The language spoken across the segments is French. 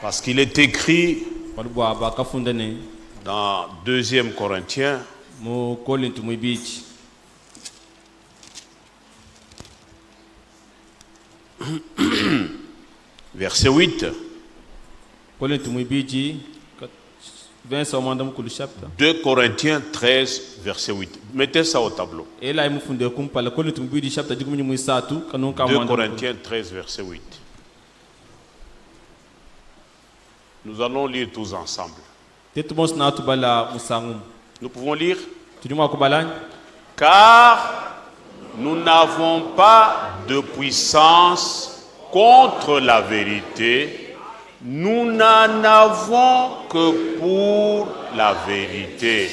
Parce qu'il est écrit dans 2 Corinthiens, verset 8. 2 Corinthiens 13, verset 8. Mettez ça au tableau. 2 Corinthiens 13, verset 8. Nous allons lire tous ensemble. Nous pouvons lire. Car nous n'avons pas de puissance contre la vérité. Nous n'en avons que pour la vérité.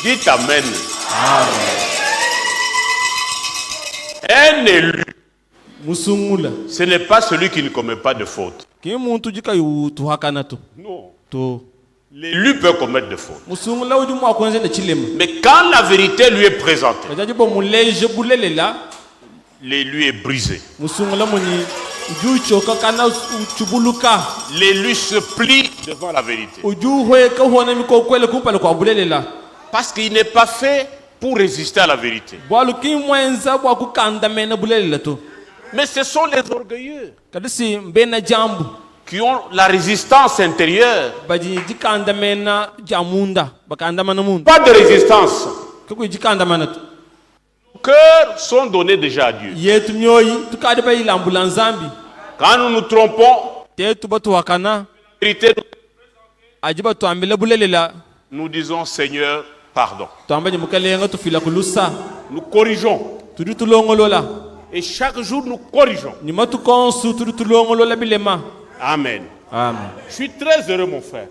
Dites Amen. Un élu, ce n'est pas celui qui ne commet pas de faute. Non. L'élu peut commettre des fautes. Mais quand la vérité lui est présentée, l'élu est brisé. L'élu se plie devant la vérité. Parce qu'il n'est pas fait pour résister à la vérité. Mais ce sont les orgueilleux qui ont la résistance intérieure. Pas de résistance. Nos cœurs sont donnés déjà à Dieu. Quand nous nous trompons, nous disons Seigneur, pardon. Nous corrigeons. Et chaque jour nous corrigeons. Amen. Amen. Je suis très heureux, mon frère.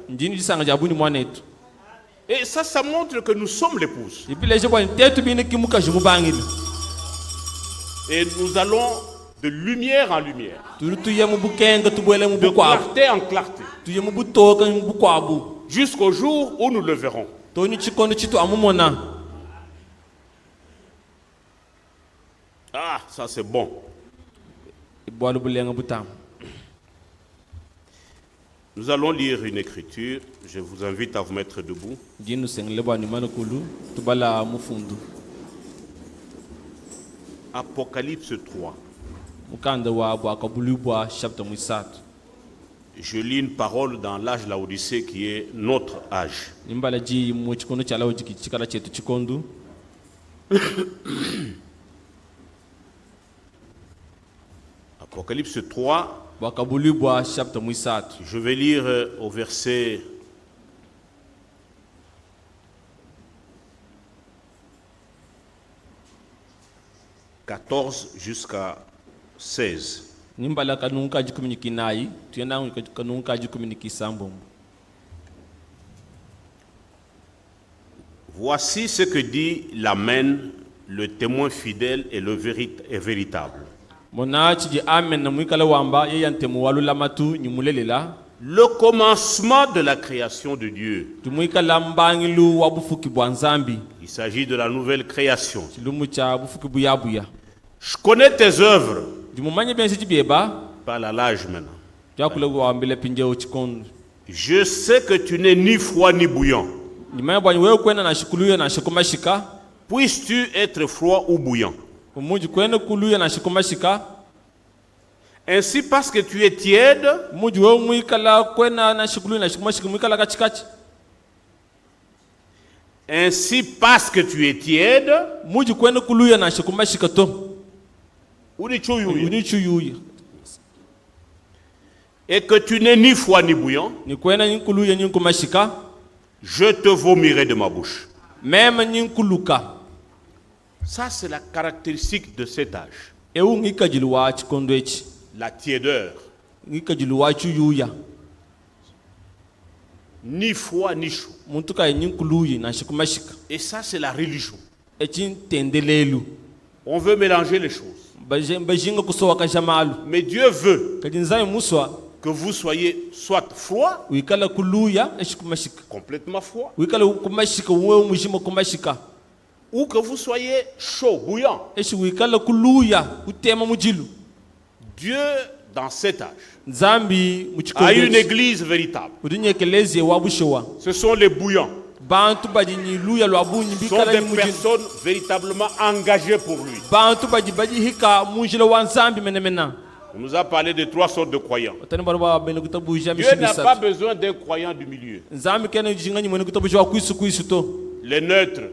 Et ça montre que nous sommes l'épouse. Et nous allons de lumière en lumière, de clarté en clarté, jusqu'au jour où nous le verrons. Ah, ça c'est bon. Nous allons lire une écriture. Je vous invite à vous mettre debout. Apocalypse 3. Je lis une parole dans l'âge de l'Odyssée qui est notre âge. Apocalypse 3. Je vais lire au verset 14 jusqu'à 16. Voici ce que dit l'Amen, le témoin fidèle et le véritable. Le commencement de la création de Dieu. Il s'agit de la nouvelle création. Je connais tes œuvres. Parle à l'âge maintenant. Je sais que tu n'es ni froid ni bouillant. Puisses-tu être froid ou bouillant? Ainsi, parce que tu es tiède, et que tu n'es ni froid ni bouillant, je te vomirai de ma bouche. Ça, c'est la caractéristique de cet âge. La tiédeur. Ni froid ni chaud. Et ça, c'est la religion. On veut mélanger les choses. Mais Dieu veut Que vous soyez soit froid, complètement froid, ou que vous soyez chaud, bouillant. Dieu, dans cet âge, a une église véritable. Ce sont les bouillants. Ce sont des personnes véritablement engagées pour lui. On nous a parlé de 3 sortes de croyants. Dieu n'a pas besoin d'un croyant du milieu. Les neutres.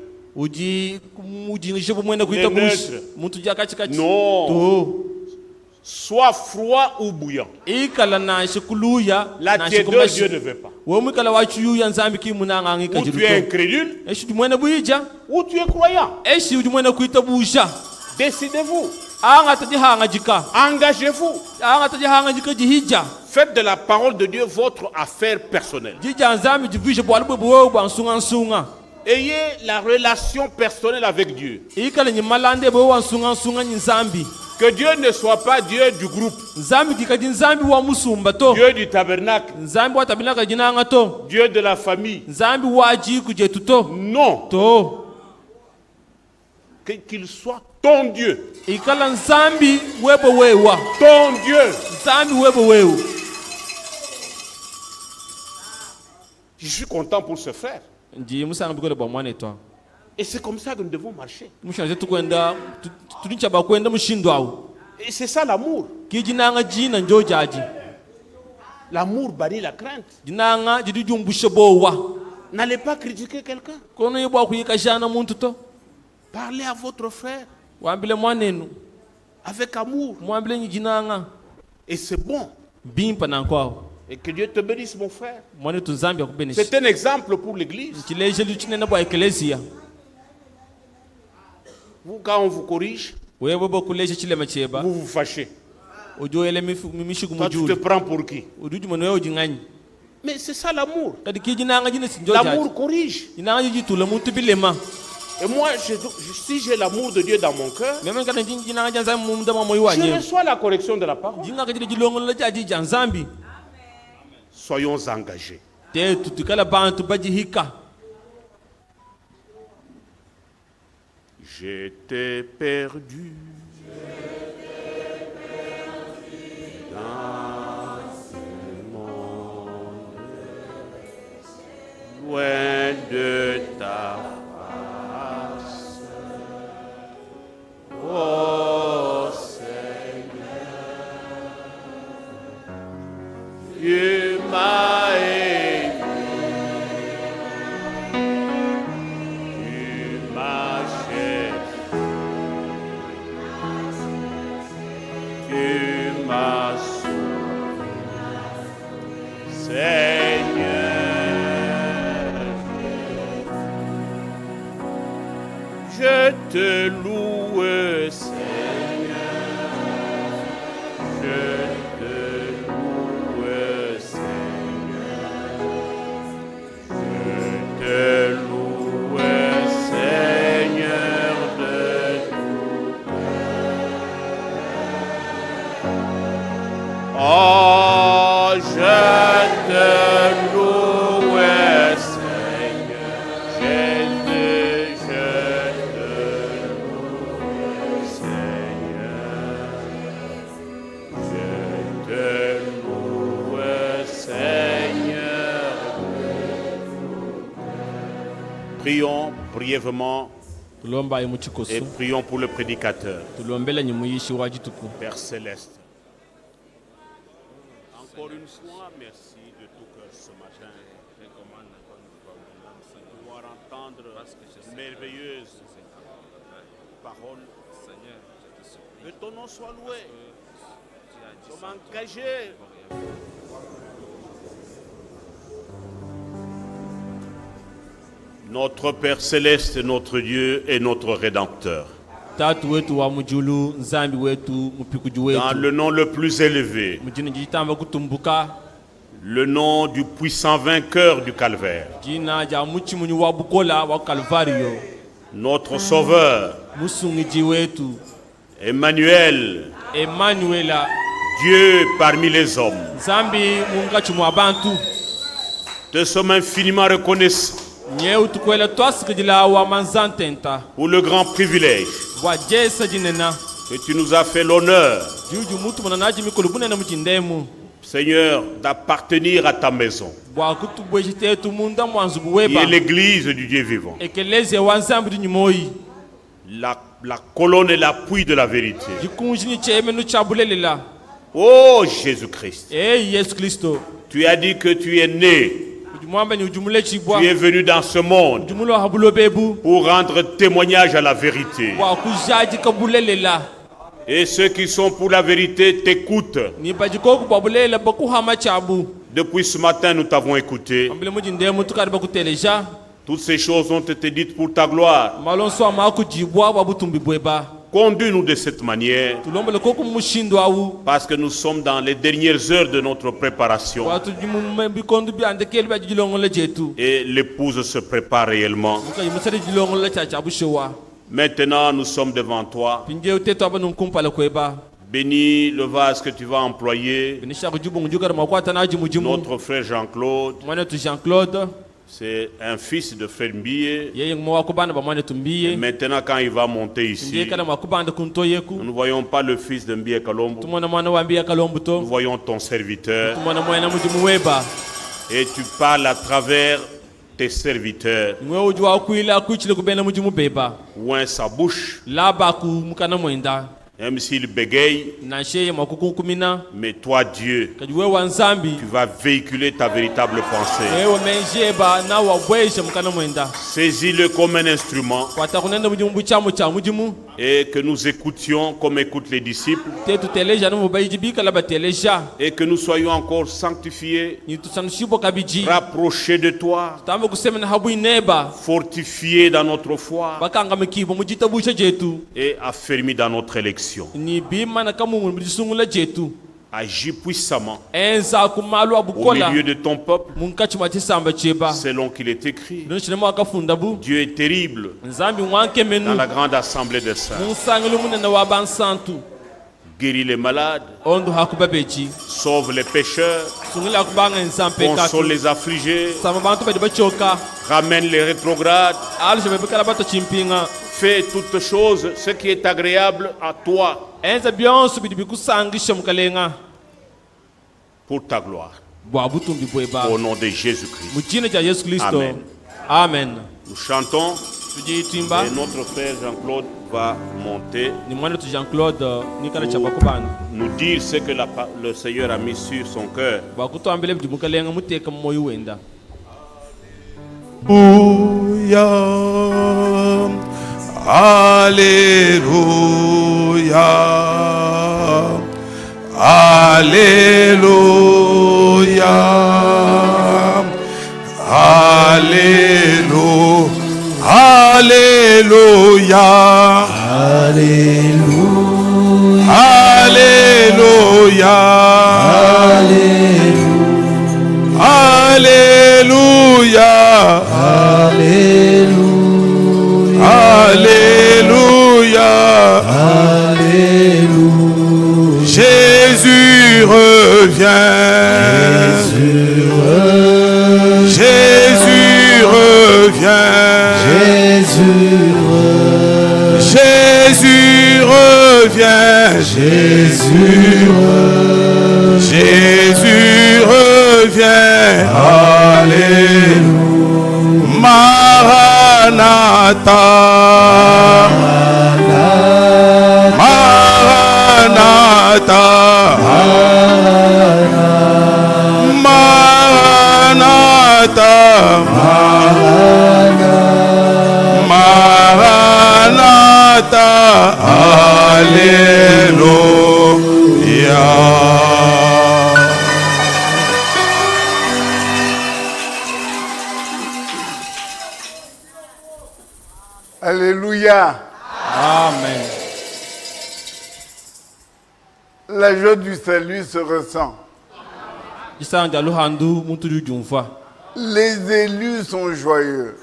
Non. Soit froid ou bouillant. La tiédeur, Dieu ne veut pas. Ou tu es incrédule, ou tu es croyant. Décidez-vous. Engagez-vous. Faites de la parole de Dieu votre affaire personnelle. Ayez la relation personnelle avec Dieu. Que Dieu ne soit pas Dieu du groupe. Dieu du tabernacle. Dieu de la famille. Non. Qu'il soit ton Dieu. Ton Dieu. Je suis content pour ce frère. Et c'est comme ça que nous devons marcher. Et c'est ça l'amour. L'amour bannit la crainte. N'allez pas critiquer quelqu'un. Parlez à votre frère avec amour. Et c'est bon. Et que Dieu te bénisse, mon frère. C'est un exemple pour l'église. Vous, quand on vous corrige, vous vous fâchez. Toi, tu te prends pour qui? Mais c'est ça l'amour. L'amour corrige. Et moi, si j'ai l'amour de Dieu dans mon cœur, je reçois la correction de la parole. Soyons engagés. J'étais perdu dans ce monde, loin de ta face. Oh Seigneur, tu m'as aimé, tu m'as cherché, tu m'as sauvé, Seigneur. Je te loue, Seigneur. Je te loue, Seigneur. Je te loue, Seigneur, de tout cœur. Oh, je te loue, Seigneur. Jésus, je te loue, Seigneur. Je te loue, Seigneur. Prions brièvement et prions pour le prédicateur. Père Céleste, encore une fois, merci de tout cœur ce matin de pouvoir entendre cette merveilleuse parole. Que ton nom soit loué. Nous sommes engagés. Notre Père Céleste, notre Dieu et notre Rédempteur. Dans le nom le plus élevé, le nom du puissant vainqueur du Calvaire, notre Sauveur, Emmanuel, Dieu parmi les hommes. Te sommes infiniment reconnaissants pour le grand privilège que tu nous as fait l'honneur, Seigneur, d'appartenir à ta maison, qui est l'église du Dieu vivant, la colonne et l'appui de la vérité. Oh Jésus-Christ, tu as dit que tu es né, tu es venu dans ce monde pour rendre témoignage à la vérité. Et ceux qui sont pour la vérité t'écoutent. Depuis ce matin, nous t'avons écouté. Toutes ces choses ont été dites pour ta gloire. Conduis-nous de cette manière, parce que nous sommes dans les dernières heures de notre préparation. Et l'épouse se prépare réellement. Maintenant, nous sommes devant toi. Bénis le vase que tu vas employer. Notre frère Jean-Claude, c'est un fils de frère Mbiye. Et maintenant, quand il va monter ici, nous ne voyons pas le fils de Mbiye Kalombo. Nous voyons ton serviteur. Et tu parles à travers tes serviteurs. Ouin sa bouche. Même s'il bégaye, mais toi Dieu, tu vas véhiculer ta véritable pensée. Saisis-le comme un instrument et que nous écoutions comme écoutent les disciples et que nous soyons encore sanctifiés, rapprochés de toi, fortifiés dans notre foi et affermis dans notre élection. Agis puissamment au milieu de ton peuple, selon qu'il est écrit. Dieu est terrible dans la grande assemblée des saints. Guéris les malades, sauve les pécheurs, console les affligés, ramène les rétrogrades, fais toutes choses, ce qui est agréable à toi, pour ta gloire. Au nom de Jésus-Christ. Amen. Amen. Nous chantons et notre frère Jean-Claude va monter pour nous dire ce que le Seigneur a mis sur son cœur. Alléluia, Alléluia, Alléluia, Alléluia, Alléluia, Alléluia, Alléluia, Alléluia, Jésus revient, Jésus revient, Jésus revient, Jésus revient, Alléluia, Maranatha, Maranatha, Maranatha, Maranatha, Alléluia. Alléluia. Amen. La joie du salut se ressent. Les élus sont joyeux.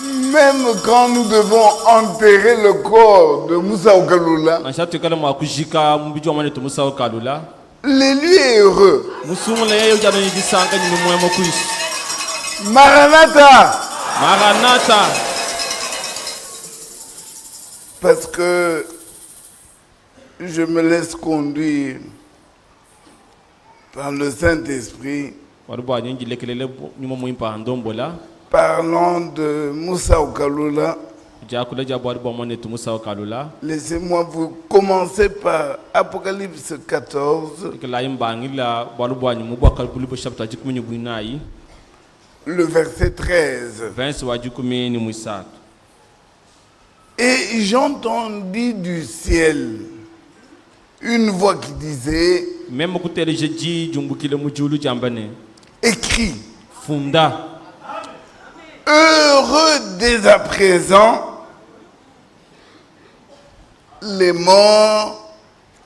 Même quand nous devons enterrer le corps de Moussa Okalula, l'élu est heureux. Maranatha. Maranatha. Parce que je me laisse conduire par le Saint-Esprit. Parlant de Moussa Okalula, laissez-moi vous commencer par Apocalypse 14, le verset 13. Et j'entendis du ciel une voix qui disait, écrit, heureux dès à présent les morts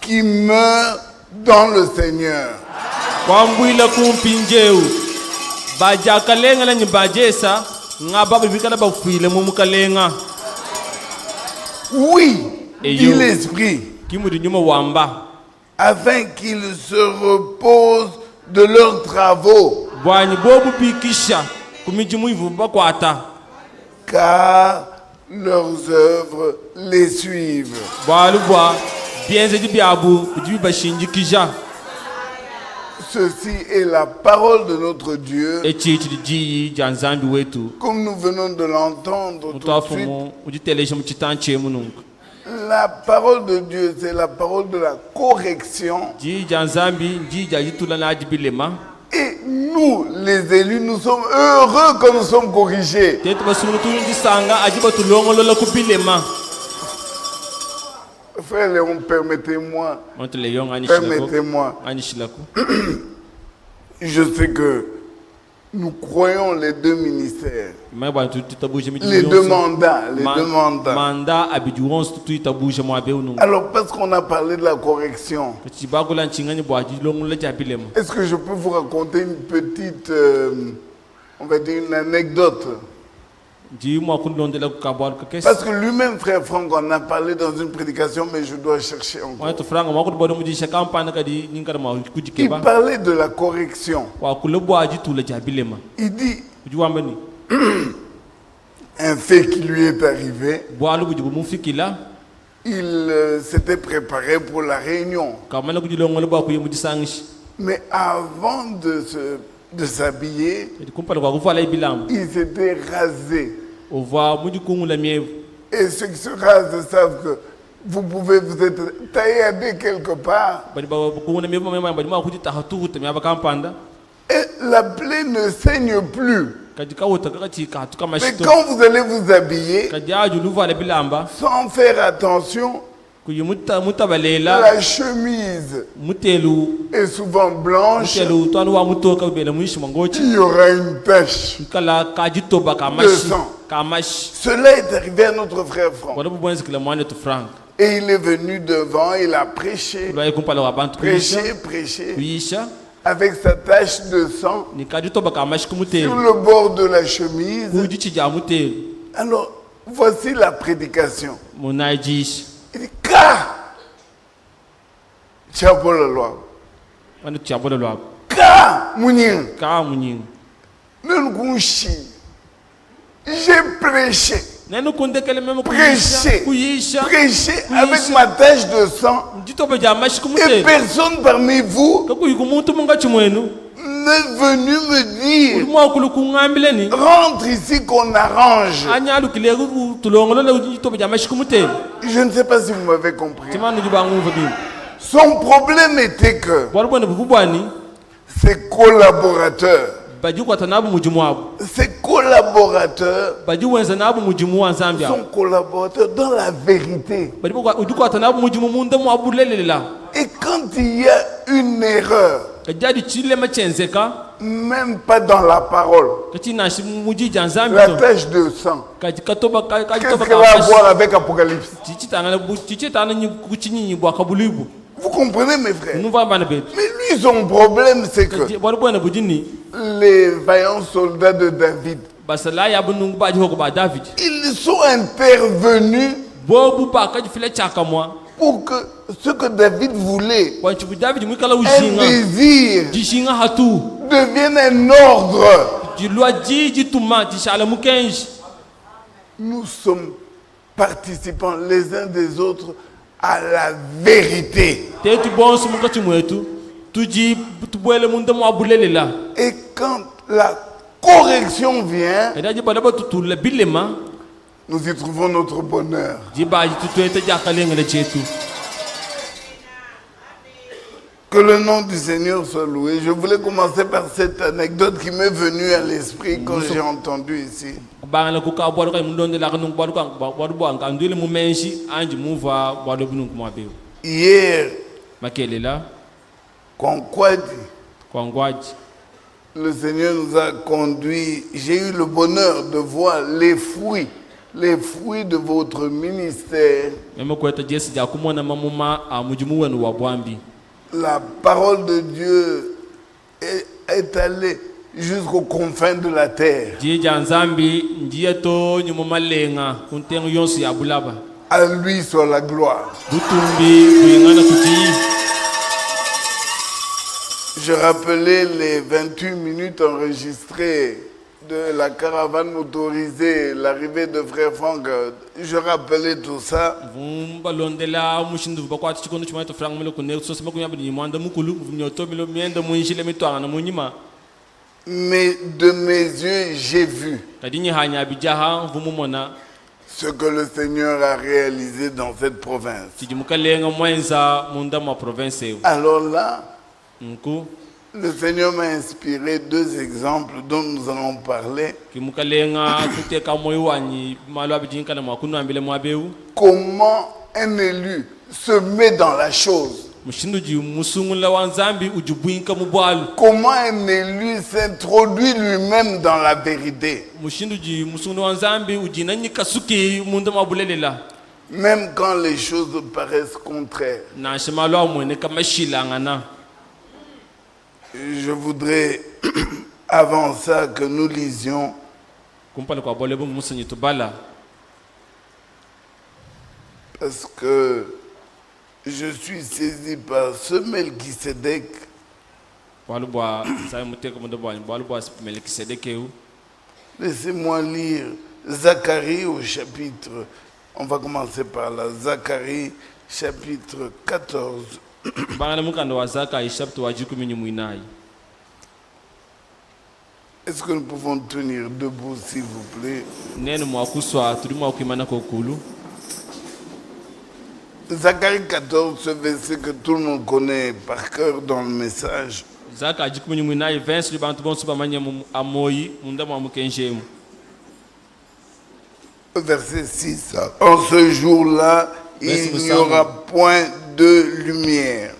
qui meurent dans le Seigneur. Oui, dit l'Esprit, afin qu'ils se reposent de leurs travaux, car leurs œuvres les suivent. Ceci est la parole de notre Dieu, comme nous venons de l'entendre tout de suite. La parole de Dieu, c'est la parole de la correction. Et nous, les élus, nous sommes heureux quand nous sommes corrigés. Frère Léon, permettez-moi. Je sais que nous croyons les deux ministères, les deux mandats. Alors, parce qu'on a parlé de la correction, est-ce que je peux vous raconter une petite, on va dire une anecdote? Parce que lui-même, frère Franck, on a parlé dans une prédication, mais je dois chercher encore. Il parlait de la correction. Il dit un fait qui lui est arrivé. Il s'était préparé pour la réunion. Mais avant de s'habiller, il s'était rasé. Et ceux qui se rasent savent que vous pouvez vous être tailladé quelque part. Et la plaie ne saigne plus. Mais quand vous allez vous habiller, sans faire attention, la chemise est souvent blanche. Il y aura une tache de sang. Cela est arrivé à notre frère Franck. Et il est venu devant, il a prêché, avec sa tache de sang sur le bord de la chemise. Alors, voici la prédication. Il dit, car Tchabo la loi. Car Mounir. J'ai prêché. Prêché avec ma tache de sang. Et personne parmi vous n'est venu me dire, rentre ici qu'on arrange. Je ne sais pas si vous m'avez compris. Son problème était que ses collaborateurs sont collaborateurs dans la vérité. Et quand il y a une erreur, même pas dans la parole, la tache de sang, qu'est-ce qu'elle a à voir avec Apocalypse? Vous comprenez, mes frères? Mais lui, son problème, c'est que les vaillants soldats de David, Ils sont intervenus pour que ce que David voulait, un désir, devienne un ordre. Nous sommes participants les uns des autres à la vérité. Et quand la correction vient, nous y trouvons notre bonheur. Que le nom du Seigneur soit loué. Je voulais commencer par cette anecdote qui m'est venue à l'esprit quand j'ai entendu ici. Hier, le Seigneur nous a conduits. J'ai eu le bonheur de voir les fruits de votre ministère. La parole de Dieu est allée jusqu'aux confins de la terre. À lui soit la gloire. Je rappelais les 28 minutes enregistrées de la caravane motorisée, l'arrivée de Frère Franck. Je rappelais tout ça. Mais de mes yeux, j'ai vu ce que le Seigneur a réalisé dans cette province. Alors là, le Seigneur m'a inspiré 2 exemples dont nous allons parler. Comment un élu se met dans la chose. Comment un élu s'introduit lui-même dans la vérité. Même quand les choses paraissent contraires. Je voudrais, avant ça, que nous lisions parce que je suis saisi par ce Melchisédek. Laissez-moi lire Zacharie au chapitre, on va commencer par là, Zacharie chapitre 14. Est-ce que nous pouvons tenir debout, s'il vous plaît? Zacharie 14, ce verset que tout le monde connaît par cœur dans le message. Verset 6. En ce jour-là, il n'y aura point de lumière.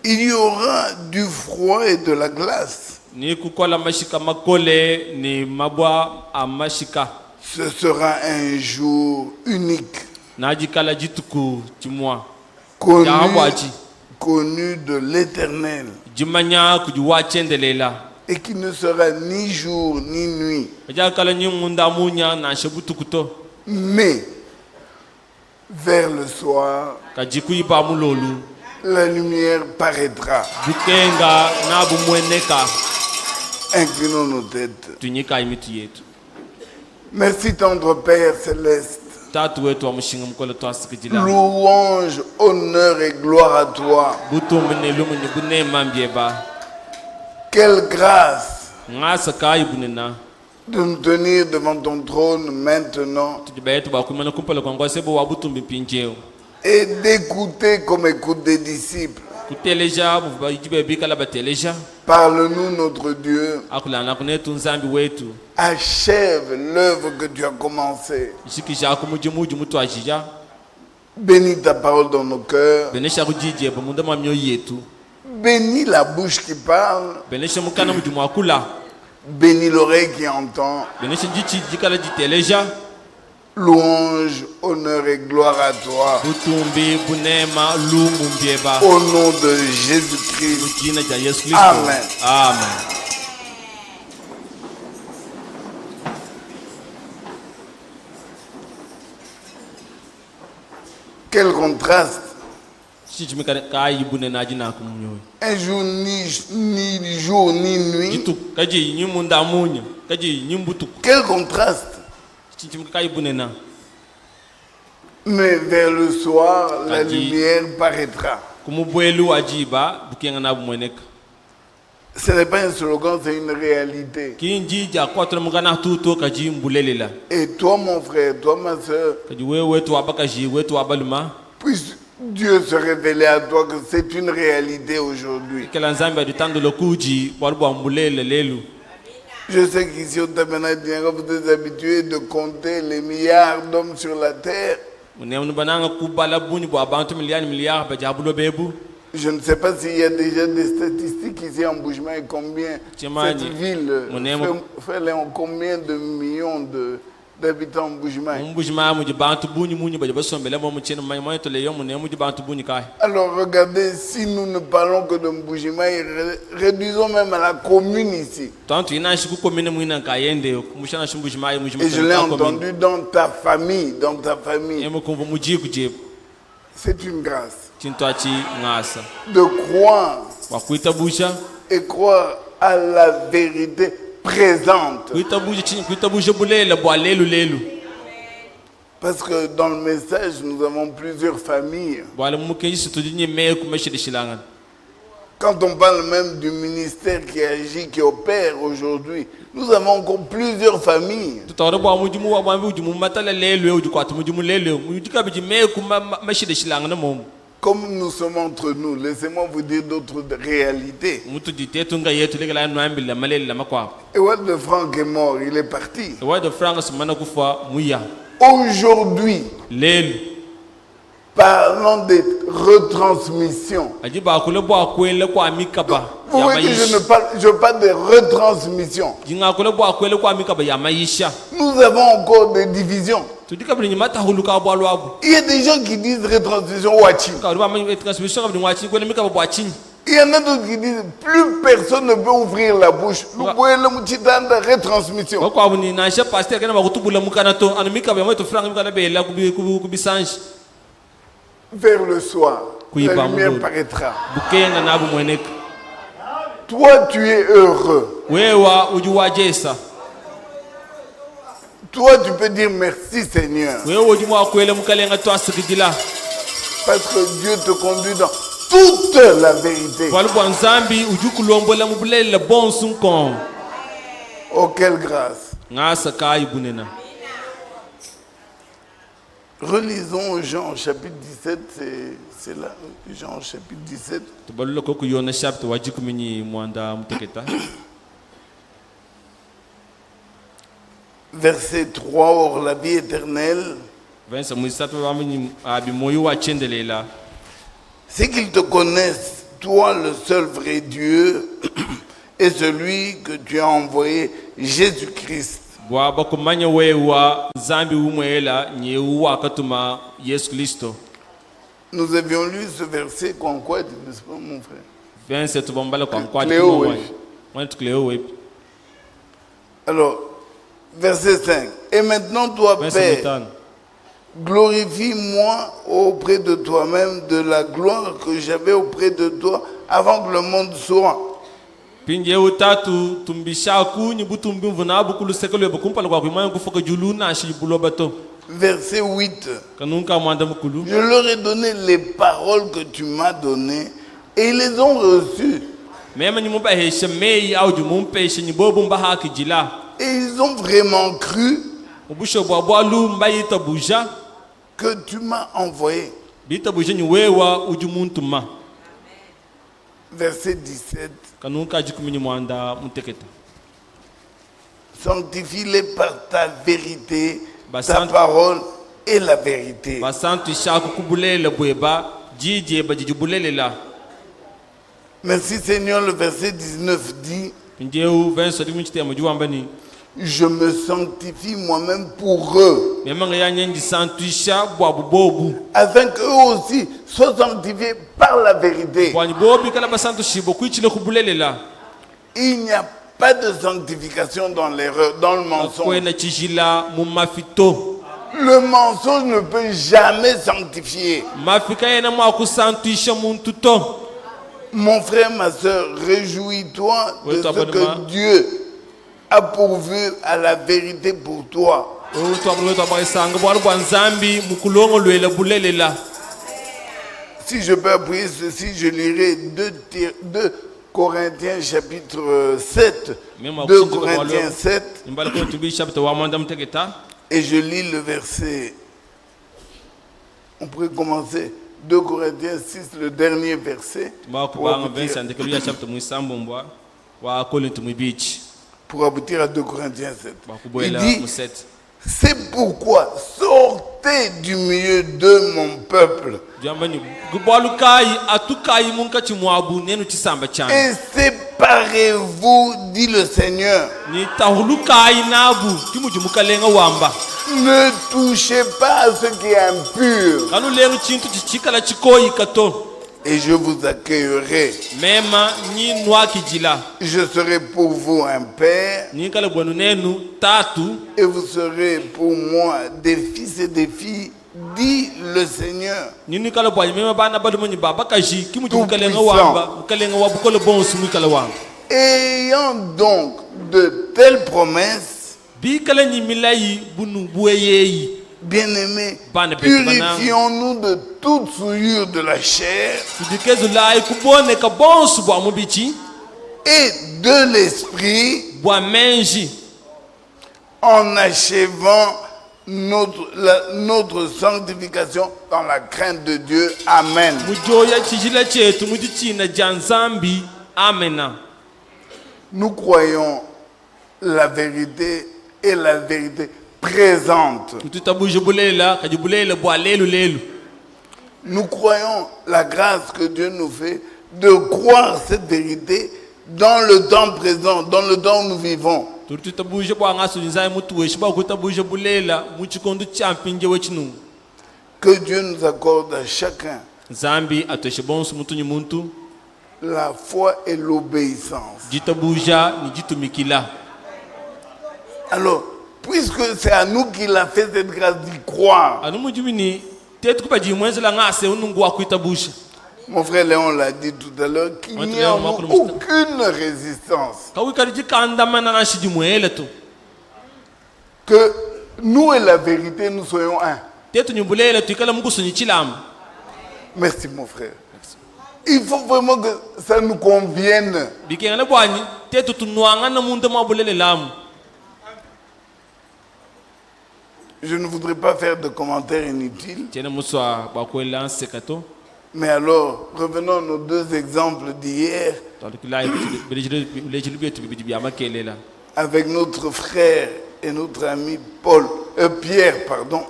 Il y aura du froid et de la glace. Ce sera un jour unique, connu de l'Éternel, et qui ne sera ni jour ni nuit. Mais vers le soir, la lumière paraîtra. Inclinons nos têtes. Merci tendre Père céleste. Louange, honneur et gloire à toi. Quelle grâce de nous tenir devant ton trône maintenant et d'écouter comme écoute des disciples. Parle-nous, notre Dieu. Achève l'œuvre que tu as commencée. Bénis ta parole dans nos cœurs. Bénis la bouche qui parle. Bénis l'oreille qui entend. Louange, honneur et gloire à toi. Au nom de Jésus-Christ. Amen. Amen. Quel contraste. Un jour, ni jour, ni nuit. Quel contraste. Mais vers le soir, la lumière paraîtra. Ce n'est pas un slogan, c'est une réalité. Et toi, mon frère, toi, ma soeur, puisse Dieu se révéler à toi que c'est une réalité aujourd'hui. Je sais qu'ici au Tabernacle, vous êtes habitués de compter les milliards d'hommes sur la terre. Je ne sais pas s'il y a déjà des statistiques ici en Bushma et combien cette ville fait combien de millions d'habitants en Bushma. Alors regardez, si nous ne parlons que de Bushma, réduisons même à la commune ici. Et je l'ai entendu dans ta famille, C'est une grâce de croire et croire à la vérité présente. Parce que dans le message, nous avons plusieurs familles. Quand on parle même du ministère qui agit, qui opère aujourd'hui, nous avons encore plusieurs familles. Comme nous sommes entre nous, laissez-moi vous dire d'autres réalités. Ewald de Franck est mort, il est parti. Aujourd'hui, parlons des retransmissions. Vous voyez que je parle de retransmissions. Nous avons encore des divisions. Il y a des gens qui disent retransmission watching. Il y en a d'autres qui disent plus personne ne peut ouvrir la bouche. Nous pouvons le mouchitan de retransmission. Vers le soir, la lumière paraîtra. Toi, tu es heureux. Toi, tu peux dire merci, Seigneur. Parce que Dieu te conduit dans toute la vérité. Oh, quelle grâce. Relisons Jean chapitre 17, c'est là, Jean chapitre 17. Verset 3, or la vie éternelle, c'est qu'ils te connaissent, toi le seul vrai Dieu, et celui que tu as envoyé, Jésus-Christ. Nous avions lu ce verset qu'on quoi, n'est-ce pas, mon frère? Alors, verset 5. Et maintenant, toi, Père, glorifie-moi auprès de toi-même de la gloire que j'avais auprès de toi avant que le monde soit. Verset 8. Je leur ai donné les paroles que tu m'as données et ils les ont reçues. Et ils ont vraiment cru que tu m'as envoyé. Verset 17. Sanctifie-les par ta vérité, ta parole est la vérité. Merci Seigneur, le verset 19 dit, je me sanctifie moi-même pour eux. Afin qu'eux aussi soient sanctifiés par la vérité. Il n'y a pas de sanctification dans l'erreur, dans le mensonge. Le mensonge ne peut jamais sanctifier. Mon frère, ma soeur, réjouis-toi de ce que Dieu a pourvu à la vérité pour toi. Si je peux appuyer ceci, je lirai 2 Corinthiens chapitre 7. 2 Corinthiens 7. Et je lis le verset. On pourrait commencer 2 Corinthiens 6, le dernier verset. Pour aboutir à 2 Corinthiens 7. Il dit, c'est pourquoi sortez du milieu de mon peuple et séparez-vous, dit le Seigneur. Ne touchez pas à ce qui est impur et je vous accueillerai. Je serai pour vous un père et vous serez pour moi des fils et des filles, dit le Seigneur Tout-Puissant. Ayant donc de telles promesses, bien-aimés, purifions-nous de toute souillure de la chair et de l'esprit, en achevant notre sanctification dans la crainte de Dieu. Amen. Nous croyons la vérité et la vérité présente. Nous croyons la grâce que Dieu nous fait de croire cette vérité dans le temps présent, dans le temps où nous vivons. Que Dieu nous accorde à chacun la foi et l'obéissance. Alors, puisque c'est à nous qu'il a fait cette grâce d'y croire, mon frère Léon l'a dit tout à l'heure, qu'il n'y a aucune résistance. Que nous et la vérité, nous soyons un. Merci mon frère. Il faut vraiment que ça nous convienne. Je ne voudrais pas faire de commentaires inutiles. Mais alors, revenons à nos 2 exemples d'hier. Avec notre frère et notre ami Pierre, pardon.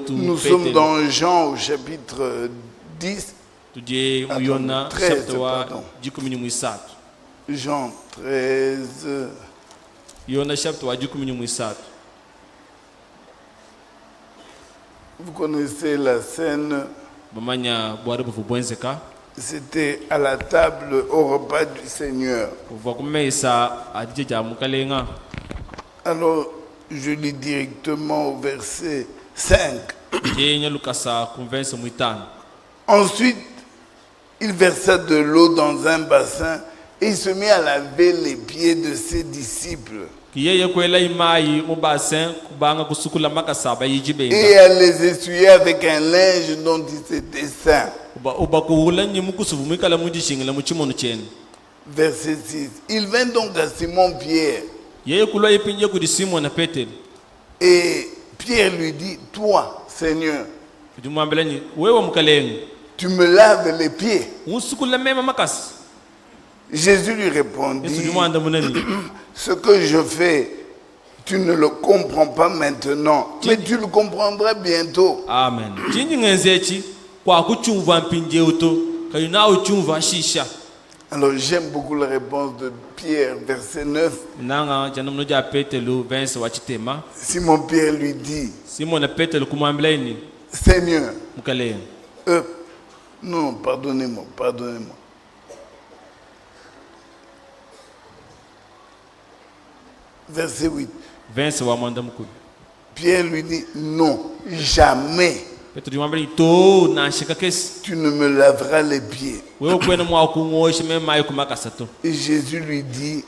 Nous sommes dans Jean au chapitre 10. 13, pardon. Jean 13. Vous connaissez la scène. C'était à la table au repas du Seigneur. Alors, je lis directement au verset 5. Ensuite, il versa de l'eau dans un bassin et il se mit à laver les pieds de ses disciples. Et à les essuyer avec un linge dont il s'était ceint. Verset 6. Il vint donc à Simon Pierre. Et Pierre lui dit, toi, Seigneur, tu me laves les pieds. Jésus lui répondit, ce que je fais, tu ne le comprends pas maintenant, mais tu le comprendras bientôt. Amen. Alors j'aime beaucoup la réponse de Pierre, verset 9. Simon Pierre lui dit, Seigneur, non, pardonnez-moi. Verset 8. Pierre lui dit, non, jamais. Tu ne me laveras les pieds. Et Jésus lui dit,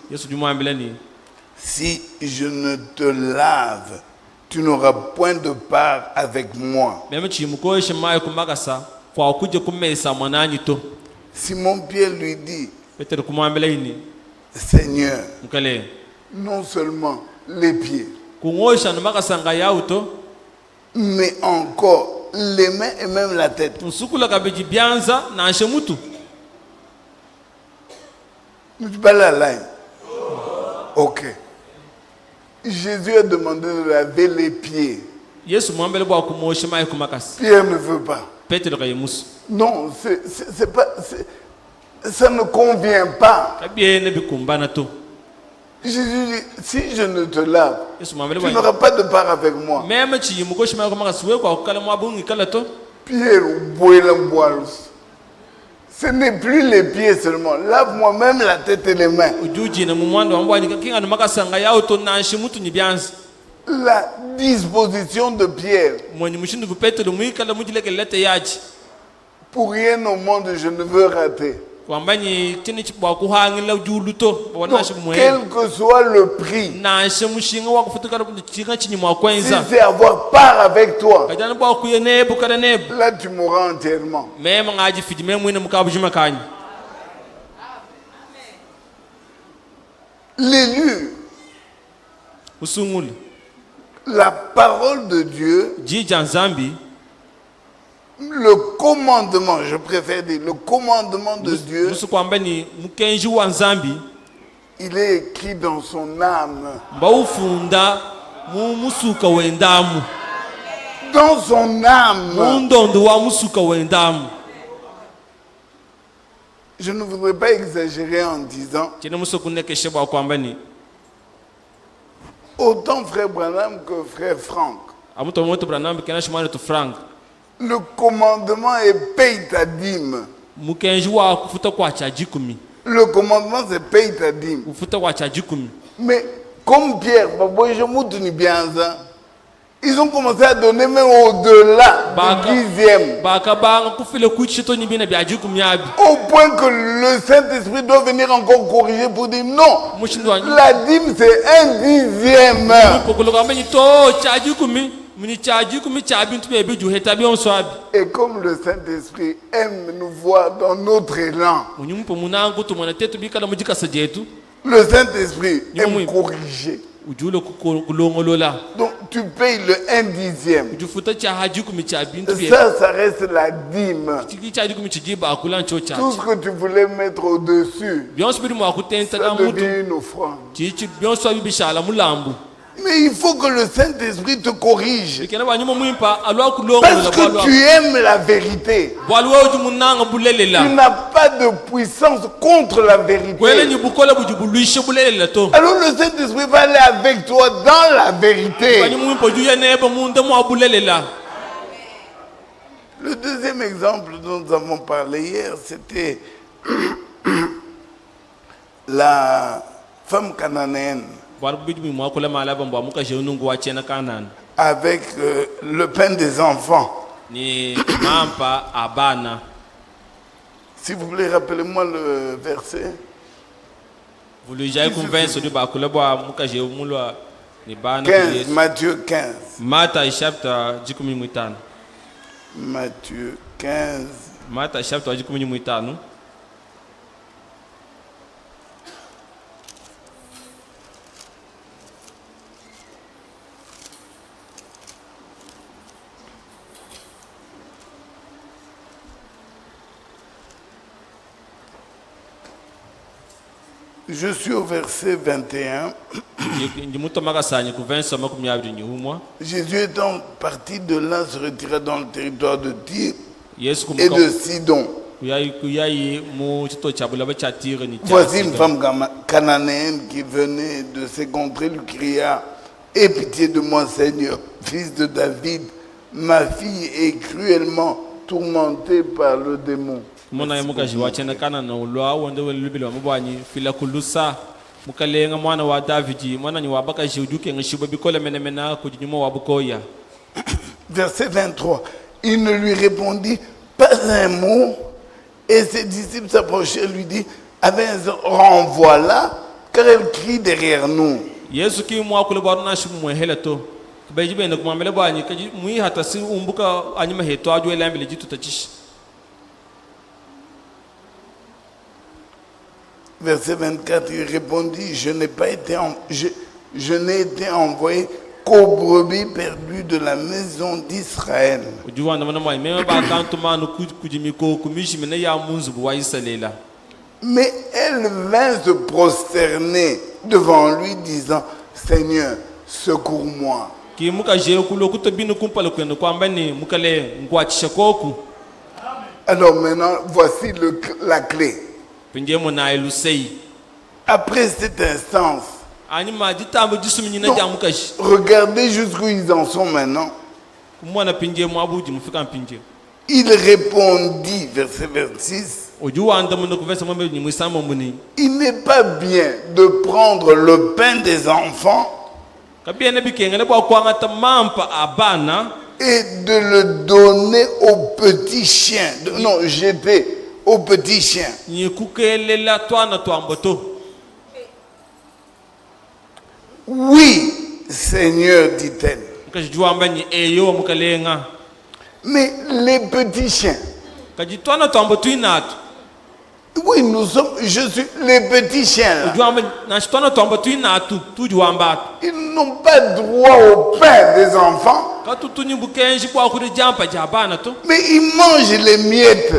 si je ne te lave, tu n'auras point de part avec moi. Simon Pierre lui dit, Seigneur, non seulement les pieds, mais encore les mains et même la tête. Ne tu pas la ligne. Ok. Jésus a demandé de laver les pieds. Pierre ne veut pas. Non, c'est pas, ça ne convient pas. Jésus dit, si je ne te lave, tu n'auras pas de part avec moi. Pierre, ce n'est plus les pieds seulement. Lave-moi même la tête et les mains. La disposition de Pierre. Pour rien au monde, je ne veux rater. Donc, quel que soit le prix, si c'est avoir part avec toi, là tu mourras entièrement. L'élu, la parole de Dieu, le commandement, je préfère dire, le commandement de Dieu, il est écrit dans son âme. Dans son âme. Je ne voudrais pas exagérer en disant, autant frère Branham que frère Franck, le commandement est paye ta dîme. Le commandement c'est paye ta dîme. Mais comme Pierre, ils ont commencé à donner même au-delà du 10e. Au point que le Saint-Esprit doit venir encore corriger pour dire non. La dîme c'est un 10e. Et comme le Saint-Esprit aime nous voir dans notre élan, le Saint-Esprit aime corriger. Donc tu payes le 1/10. Ça reste la dîme. Tout ce que tu voulais mettre au-dessus, ça devient une offrande. Mais il faut que le Saint-Esprit te corrige. Parce que tu aimes la vérité. Tu n'as pas de puissance contre la vérité. Alors le Saint-Esprit va aller avec toi dans la vérité. Le deuxième exemple dont nous avons parlé hier, c'était la femme cananéenne. Avec le pain des enfants. S'il vous plaît, rappelez-moi le verset. Matthieu 15. Matthieu 15. Je suis au verset 21. Jésus étant parti de là se retira dans le territoire de Tyr et de Sidon. Voici une femme cananéenne qui venait de ses contrées, lui cria: aie pitié de moi, Seigneur, fils de David, ma fille est cruellement tourmentée par le démon. Verset 23. Il ne lui répondit pas un mot, et ses disciples s'approchaient et lui dit: renvoie-la, car elle crie derrière nous. Verset 24, il répondit: je n'ai été envoyé qu'aux brebis perdues de la maison d'Israël. Mais elle vint se prosterner devant lui, disant: Seigneur, secours-moi. Alors maintenant, voici la clé. Après cette instance, donc, regardez jusqu'où ils en sont maintenant. Il répondit, verset 26, il n'est pas bien de prendre le pain des enfants et de le donner aux petits chiens. Non, jeter aux petits chiens. Oui, Seigneur, dit-elle. Mais les petits chiens. Oui, je suis les petits chiens là. Ils n'ont pas droit au pain des enfants. Mais ils mangent les miettes.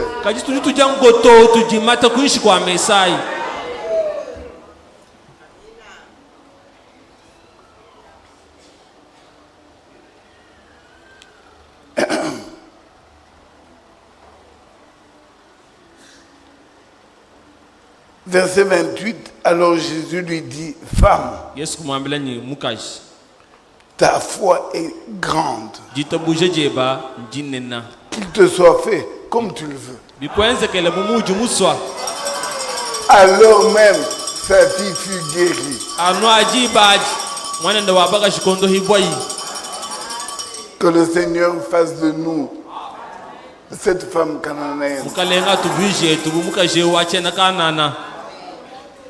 Verset 28, alors Jésus lui dit: femme, ta foi est grande. Qu'il te soit fait comme tu le veux. Alors même, sa fille fut guérie. Que le Seigneur fasse de nous cette femme cananéenne.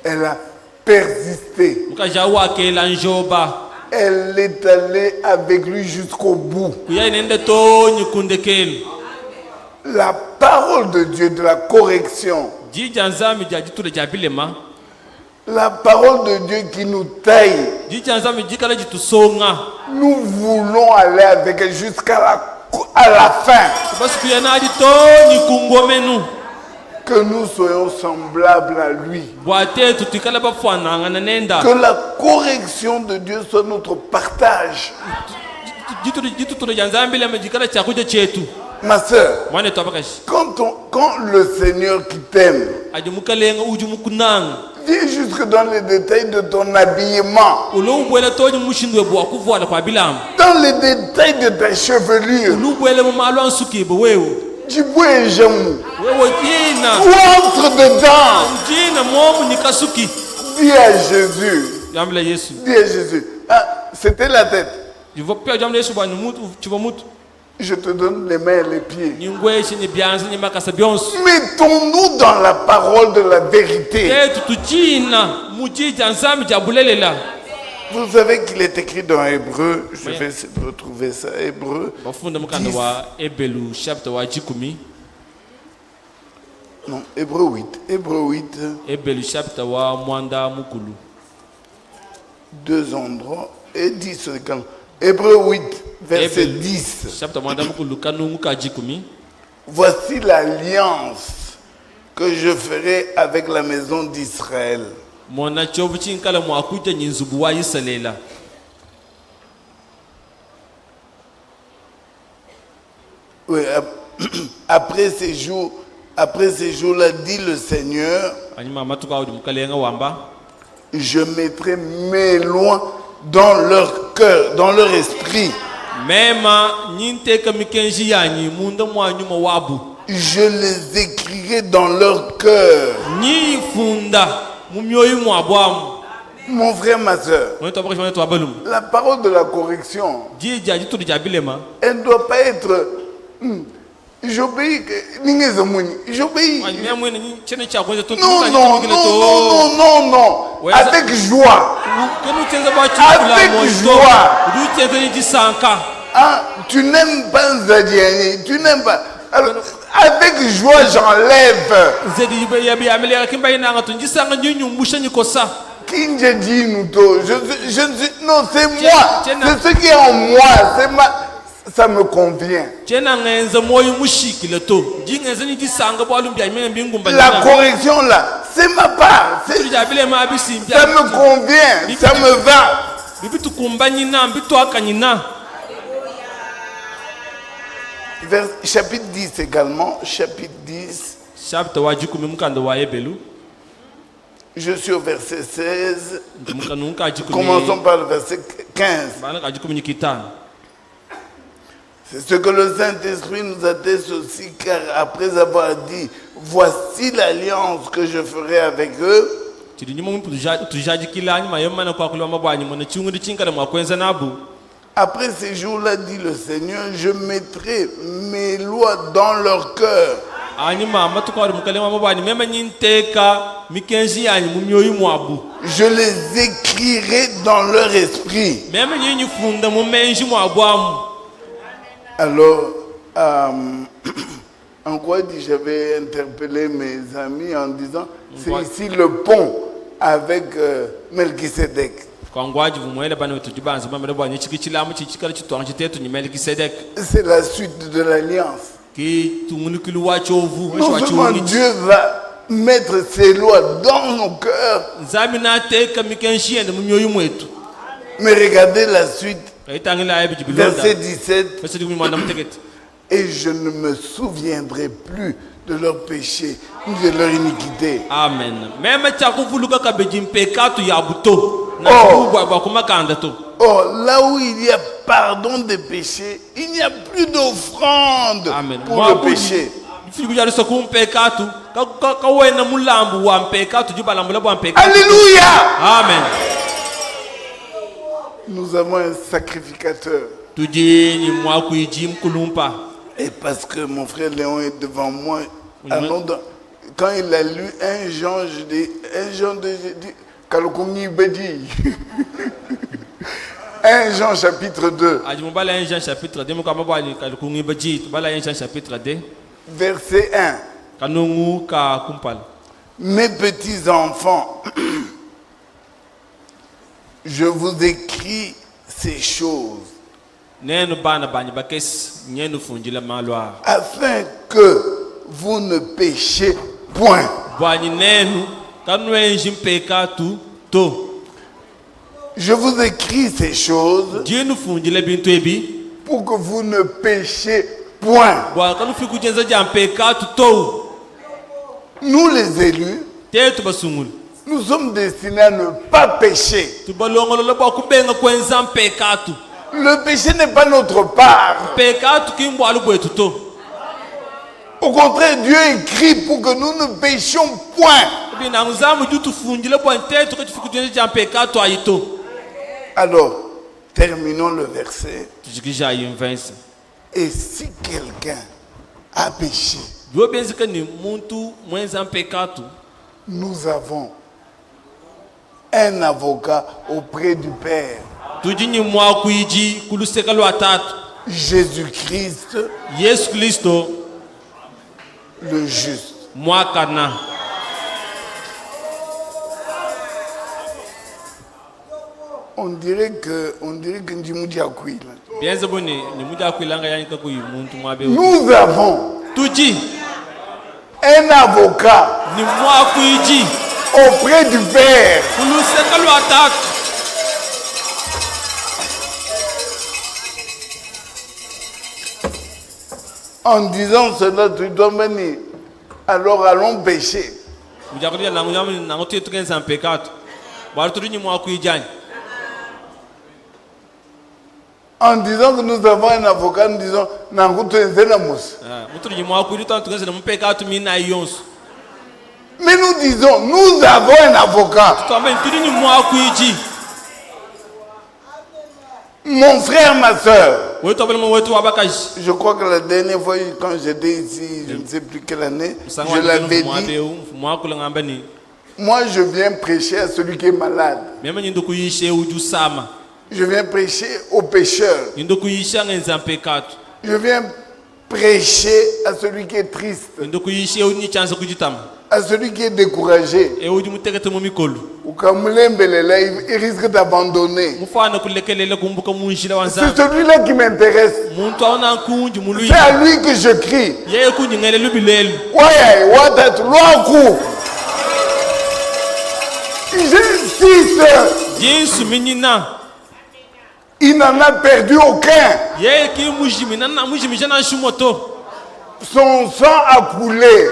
Elle a persisté. Elle est allée avec lui jusqu'au bout. La parole de Dieu, de la correction. La parole de Dieu qui nous taille. Nous voulons aller avec elle jusqu'à la fin. Que nous soyons semblables à lui. Que la correction de Dieu soit notre partage. Ma soeur, quand le Seigneur qui t'aime viens jusque dans les détails de ton habillement, dans les détails de ta chevelure, du bois et jamou. Entre dedans. Dis à Jésus. Dis à Jésus. Ah, c'était la tête. Je te donne les mains et les pieds. Mettons-nous dans la parole de la vérité. Vous savez qu'il est écrit dans Hébreu, je vais essayer de retrouver ça, Hébreu 10. Non, Hébreu 8. Hébreu 8. Deux endroits et 10. Hébreu 8, verset 10. Voici l'alliance que je ferai avec la maison d'Israël. Oui, après ces jours, Après ces jours-là, dit le Seigneur, je mettrai mes lois dans leur cœur, dans leur esprit. Je les écrirai dans leur cœur. Mon frère, ma soeur, la parole de la correction, elle ne doit pas être j'obéis. J'obéis. Non. Avec joie. Avec joie. Ah, tu n'aimes pas Zadiani, tu n'aimes pas. Alors, avec joie, j'enlève. Non, c'est moi. C'est ce qui est en moi. C'est ça me convient. La correction là, c'est ma part. Ça me convient. Ça me va. Chapitre 10 également. Chapitre 10. Je suis au verset 16. Commençons par le verset 15. C'est ce que le Saint-Esprit nous atteste aussi, car après avoir dit, voici l'alliance que je ferai avec eux. Après ces jours-là, dit le Seigneur, je mettrai mes lois dans leur cœur. Je les écrirai dans leur esprit. Alors, en quoi j'avais interpellé mes amis en disant, c'est ici le pont avec Melchisedec. C'est la suite de l'alliance. Non seulement Dieu va mettre ses lois dans nos cœurs, mais regardez la suite. Verset 17. Et je ne me souviendrai plus de leurs péchés ni de leur iniquité. Amen. Là où il y a pardon des péchés, il n'y a plus d'offrande pour le péché. Alléluia. Amen. Nous avons un sacrificateur. Et parce que mon frère Léon est devant moi, quand il a lu 1 Jean, je dis, 1 Jean, je dis, 1 Jean chapitre 2. Verset 1. Mes petits enfants, je vous écris ces choses afin que vous ne péchiez point. Je vous écris ces choses pour que vous ne péchiez point. Nous les élus, nous sommes destinés à ne pas pécher. Le péché n'est pas notre part. Au contraire, Dieu écrit pour que nous ne péchions point. Alors, terminons le verset. Et si quelqu'un a péché, nous avons un avocat auprès du Père. Jésus-Christ, le juste. On dirait que Ndjimudi Akouil. Nous avons un avocat auprès du Père. En disant cela, tu dois venir. alors allons pécher. En disant que nous avons un avocat, nous disons mais nous disons, nous avons un avocat. Mon frère, ma soeur. Je crois que la dernière fois, quand j'étais ici, je ne sais plus quelle année, je l'avais dit. Moi, je viens prêcher à celui qui est malade. Je viens prêcher aux pécheurs. Je viens prêcher à celui qui est triste, à celui qui est découragé. Il risque d'abandonner. C'est celui-là qui m'intéresse. C'est à lui que je crie. J'insiste. Il n'en a perdu aucun. Son sang a coulé.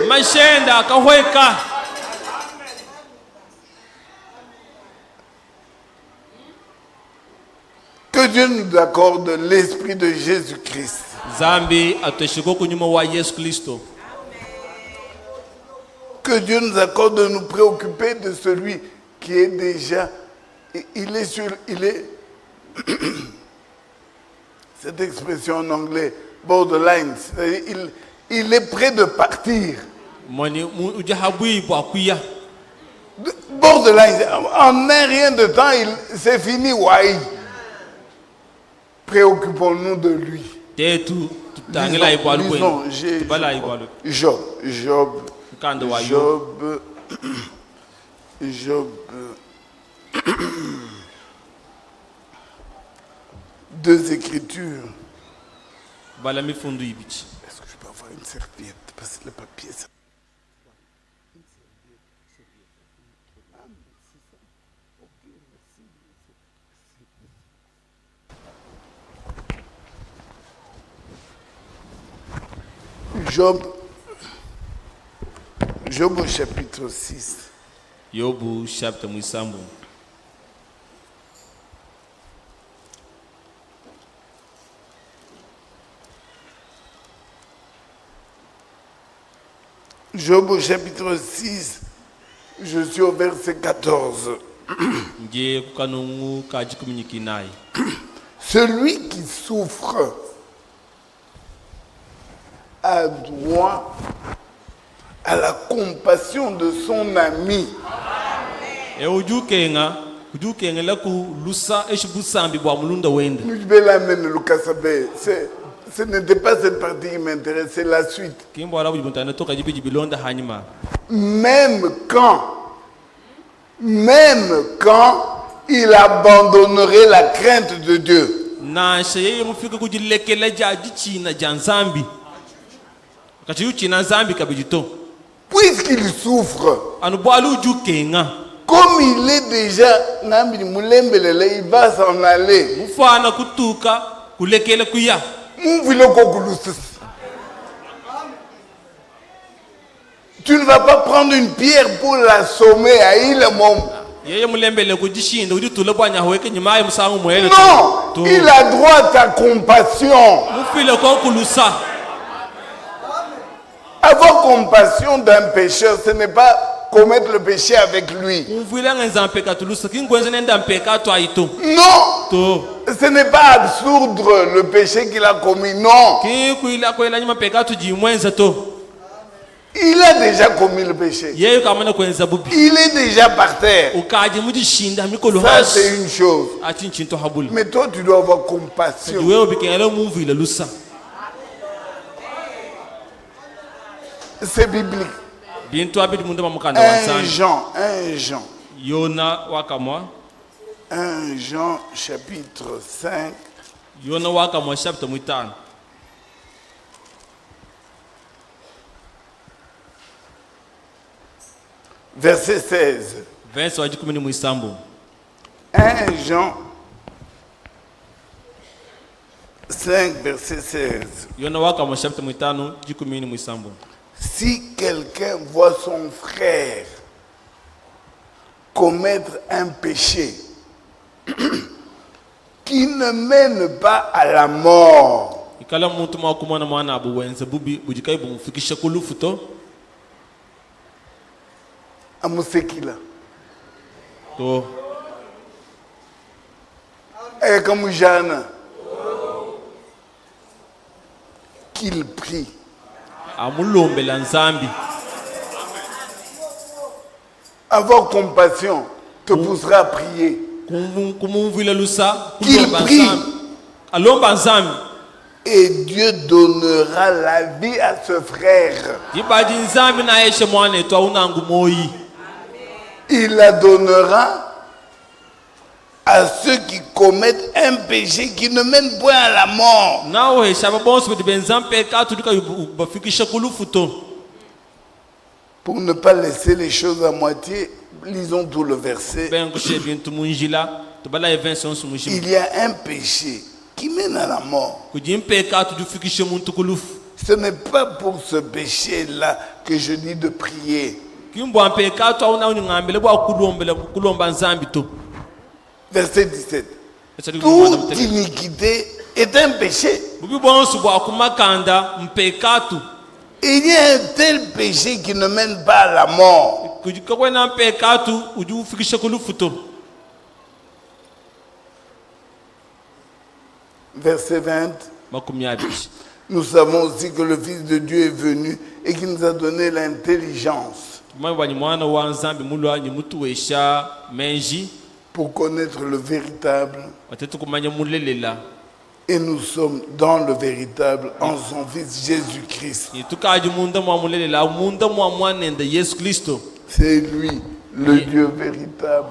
Que Dieu nous accorde l'esprit de Jésus-Christ. Que Dieu nous accorde de nous préoccuper de celui qui est déjà, il est cette expression en anglais, borderline, il est prêt de partir. Borderline, en un rien de temps, c'est fini, ouais. Préoccupons-nous de lui. Lisons Job. 2 Écritures. Est-ce que je peux avoir une serviette? Parce que le papier, ça... Job au chapitre 6. Yobu chapter Musambu. Job au chapitre 6, je suis au verset 14. Celui qui souffre a droit à la compassion de son ami. Ce n'était pas cette partie qui m'intéresse, c'est la suite. Même quand il abandonnerait la crainte de Dieu. Puisqu'il souffre, comme il est déjà, il va s'en aller. Tu ne vas pas prendre une pierre pour l'assommer à il non, il a droit à ta compassion. Avoir compassion d'un pécheur, ce n'est pas commettre le péché avec lui. Non, ce n'est pas absoudre le péché qu'il a commis, non. Il a déjà commis le péché. Il est déjà par terre. Ça, c'est une chose. Mais toi, tu dois avoir compassion. C'est biblique. 1 Jean chapitre 5. Verset 16. 1 Jean 5, verset 16. Si quelqu'un voit son frère commettre un péché qui ne mène pas à la mort, amusekila comme Jeanne, qu'il prie. Avoir compassion te poussera à prier. Qu'il prie. Et Dieu donnera la vie à ce frère. Il la donnera à ceux qui commettent un péché qui ne mène point à la mort. Pour ne pas laisser les choses à moitié, lisons tout le verset. Il y a un péché qui mène à la mort. Ce n'est pas pour ce péché-là que je dis de prier. Verset 17. Toute iniquité est un péché. Il y a un tel péché qui ne mène pas à la mort. Verset 20. Nous savons aussi que le Fils de Dieu est venu et qu'il nous a donné l'intelligence pour connaître le véritable. Et nous sommes dans le véritable en son Fils Jésus-Christ. C'est lui, le Dieu véritable.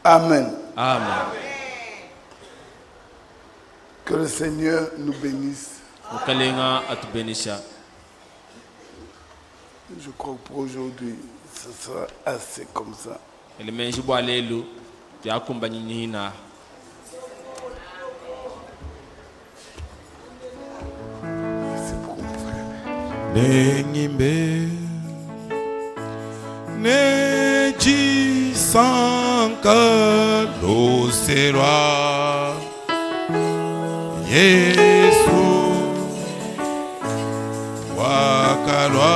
Amen. Amen. Que le Seigneur nous bénisse. Je crois que pour aujourd'hui, ce sera assez comme ça. Merci beaucoup, mon frère. Neji sanka lo serwa Yesu wakalwa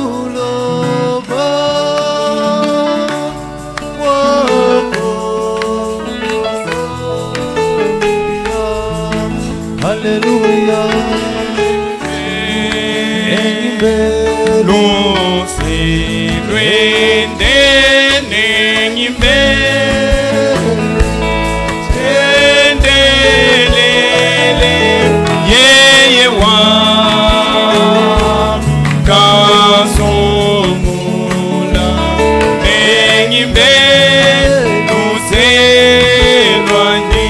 pamuloba wako Hallelujah. No se duende nengimbe tendelele yeye wa kasomula nengimbe no se duende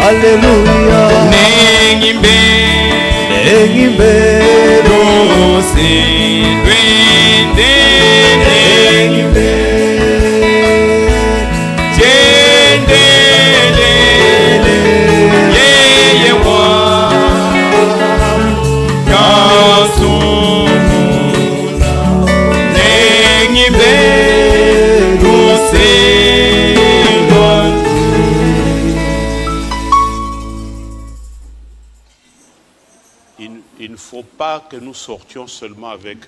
Hallelujah. Nengimbe no se duende nengimbe tendelele yeye wa kasumuna nengimbe no se Il ne faut pas que nous sortions seulement avec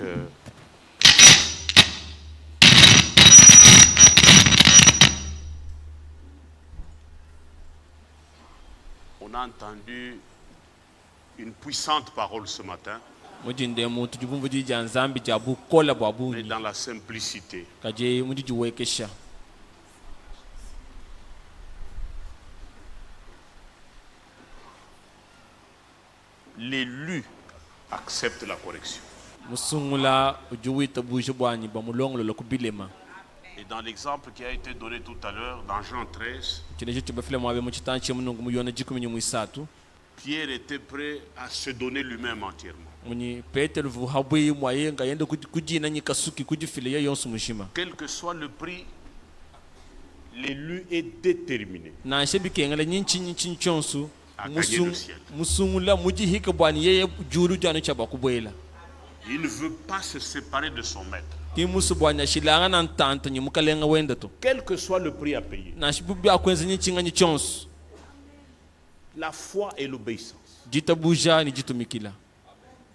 on a entendu une puissante parole ce matin, mais dans la simplicité. l'élu accepte la correction. Et dans l'exemple qui a été donné tout à l'heure, dans Jean 13, Pierre était prêt à se donner lui-même entièrement. Quel que soit le prix, l'élu est déterminé à gagner le ciel. Il ne veut pas se séparer de son maître. Quel que soit le prix à payer. La foi et l'obéissance.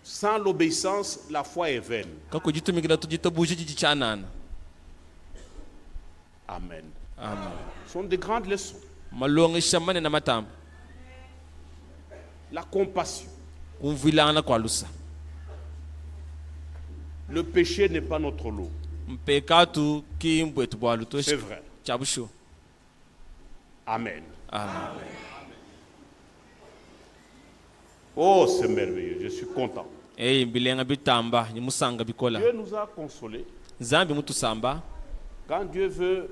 Sans l'obéissance, la foi est vaine. Amen. Ce sont de grandes leçons. La compassion. Le péché n'est pas notre lot. C'est vrai. Amen. Oh, c'est merveilleux, je suis content. Dieu nous a consolés. Quand Dieu veut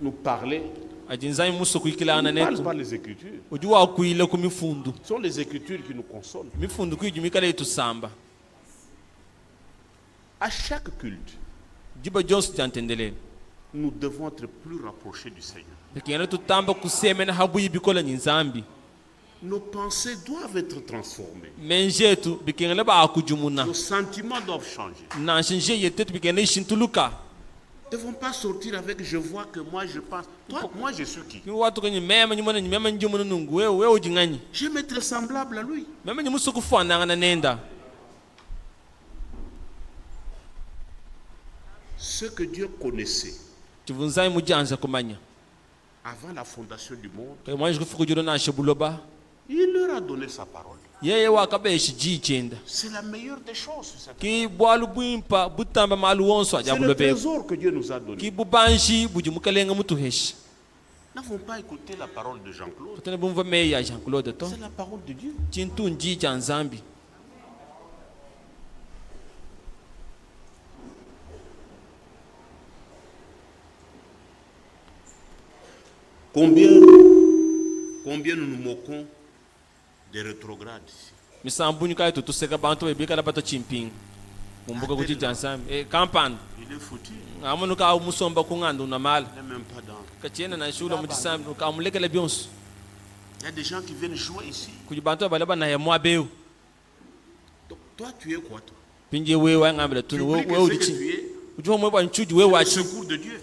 nous parler, il ne parle pas les Écritures. Ce sont les Écritures qui nous consolent. À chaque culte, nous devons être plus rapprochés du Seigneur. Nos pensées doivent être transformées. Nos sentiments doivent changer. Nous ne devons pas sortir avec je vois que moi je pense. Toi, moi je suis qui? Je vais être semblable à lui. Ce que Dieu connaissait avant la fondation du monde, il leur a donné sa parole. C'est la meilleure des choses. C'est le trésor que Dieu nous a donné. Nous n'avons pas écouté la parole de Jean-Claude. C'est la parole de Dieu. Combien nous nous moquons des rétrogrades ici. Il est foutu. Il n'est même pas dans. Il y a des gens qui viennent jouer ici. Donc, toi, tu es quoi, toi? Tu oublies que ce que tu es, c'est le secours de Dieu.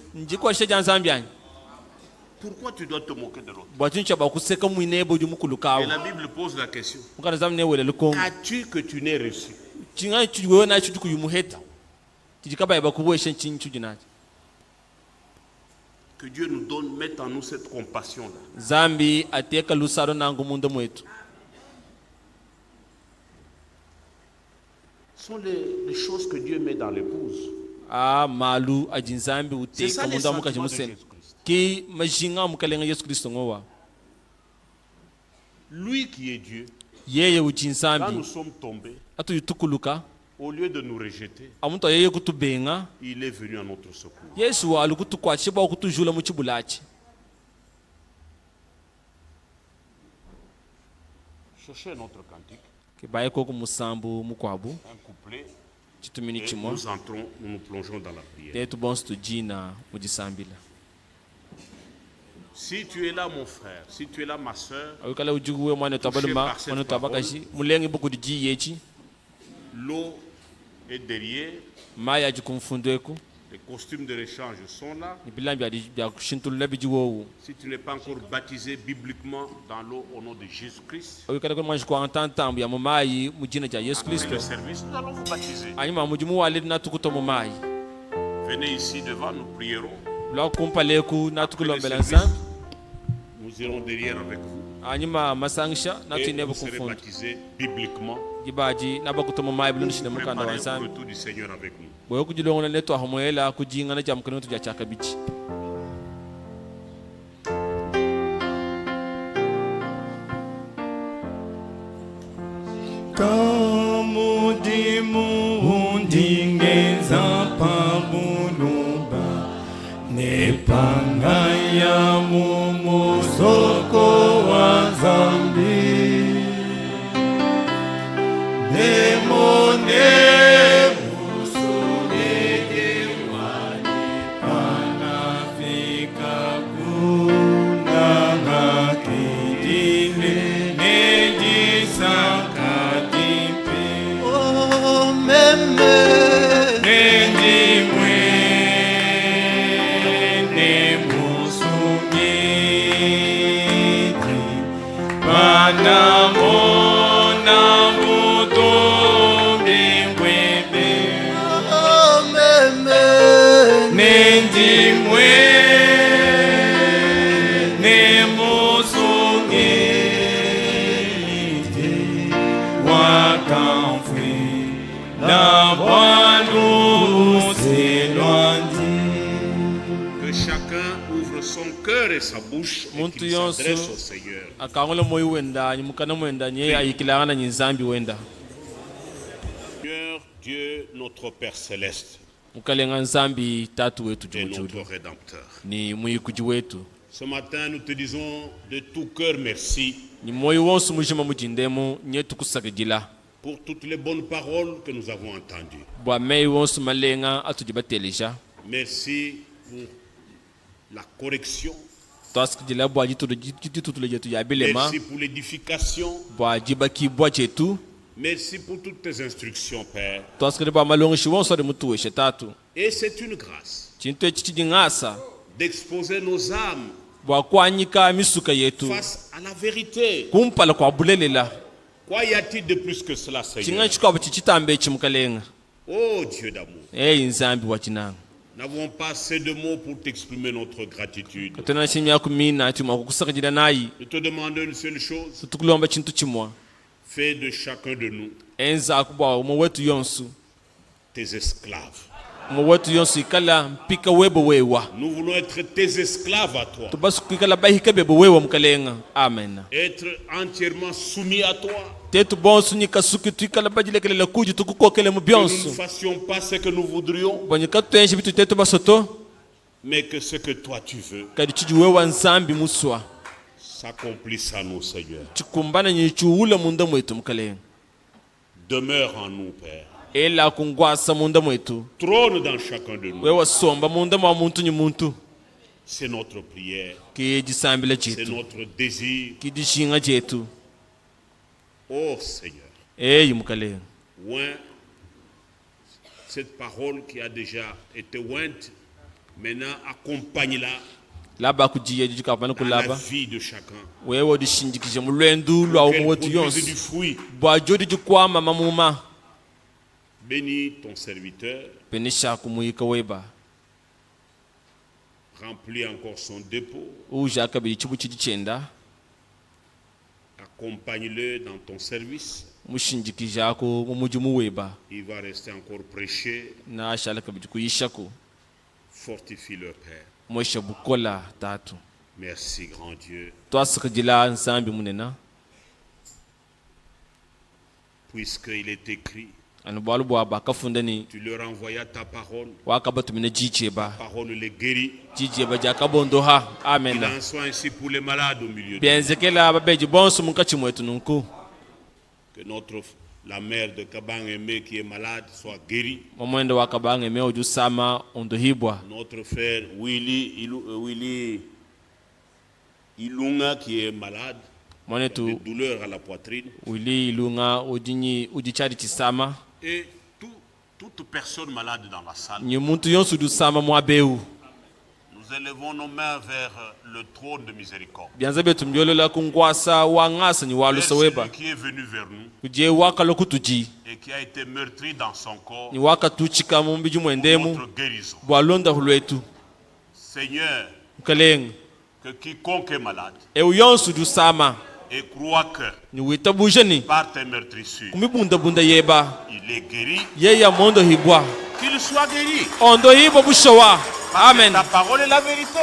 Pourquoi tu dois te moquer de l'autre? Et la Bible pose la question. As-tu que tu n'es reçu? Que Dieu nous donne, mette en nous cette compassion-là. Ce sont les choses que Dieu met dans l'épouse. C'est ça les sentiments de Jésus-Christ. Lui qui est Dieu, quand nous sommes tombés, au lieu de nous rejeter, il est venu à notre secours. Cherchez un autre cantique, un couplet, et nous entrons, nous nous plongeons dans la prière. Si tu es là, mon frère, si tu es là, ma soeur, l'eau est derrière, les costumes de rechange sont là. Si tu n'es pas encore baptisé bibliquement dans l'eau au nom de Jésus-Christ, après le service, nous allons vous baptiser. Venez ici devant, nous prierons. Nous irons derrière avec vous. Et vous serez baptisés bibliquement. Nous préparons le retour du Seigneur avec nous. kamudimu undingeza pabulumba nepangaya mumusoko wa zambi nemone musumeke wani panafika kunanga kidile nejisakatipe oh meme nendimwe nemusumeke panamona mutombingwebe oh meme nendimwe nemusumeke wakamfwi la boinou s'éloigne. Que chacun ouvre son cœur et sa bouche et qu'il s'adresse au Seigneur. Seigneur Dieu, notre Père Céleste, et notre Rédempteur. Ce matin, nous te disons de tout cœur merci pour toutes les bonnes paroles que nous avons entendues. Merci pour la correction. Merci pour l'édification. Merci pour toutes tes instructions, Père. Et c'est une grâce d'exposer nos âmes face à la vérité. Quoi y a-t-il de plus que cela, Seigneur? Oh Dieu d'amour, n'avons pas assez de mots pour t'exprimer notre gratitude. Nous te demandons une seule chose. Fais de chacun de nous tes esclaves. Nous voulons être tes esclaves à toi. Être entièrement soumis à toi. Que nous ne fassions pas ce que nous voudrions, mais que ce que toi tu veux s'accomplisse à nous, Seigneur. Demeure en nous, Père. Trône dans chacun de nous. C'est notre prière. C'est notre désir. Oh Seigneur. Oint cette parole qui a déjà été ointe, maintenant accompagne-la dans la vie de chacun. Pour qu'elle produise du fruit. Bénis ton serviteur. Remplis encore son dépôt. Accompagne-le dans ton service. Il va rester encore prêcher. Fortifie-le, Père. Merci, grand Dieu. Puisqu'il est écrit, tu leur envoyas ta parole. Ta parole les guérit. Il en soit ainsi pour les malades au milieu de nous. Que la mère de Kabang-Aimé qui est malade soit guérie. Notre frère Willy Ilunga qui est malade. Des douleurs à la poitrine. Et toute personne malade dans la salle. Nous élevons nos mains vers le trône de miséricorde. Celui qui est venu vers nous et qui a été meurtri dans son corps pour notre guérison. Seigneur, que quiconque est malade et croit que par tes meurtrissures il est guéri, qu'il soit guéri. Amen. Ta parole est la vérité.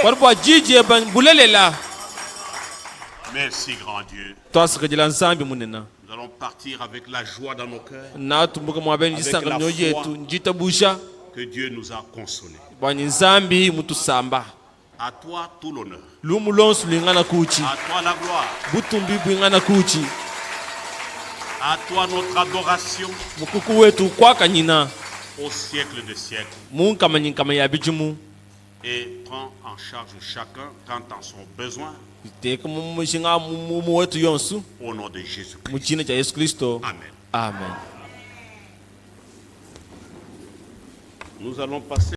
Merci, grand Dieu. Nous Nous allons partir avec la joie dans nos cœurs, que Dieu nous a consolés. À toi tout l'honneur. À toi la gloire. À toi notre adoration. Au siècle des siècles. Et prends en charge chacun quant à son besoin. Au nom de Jésus-Christ. Amen. Amen. Nous allons passer.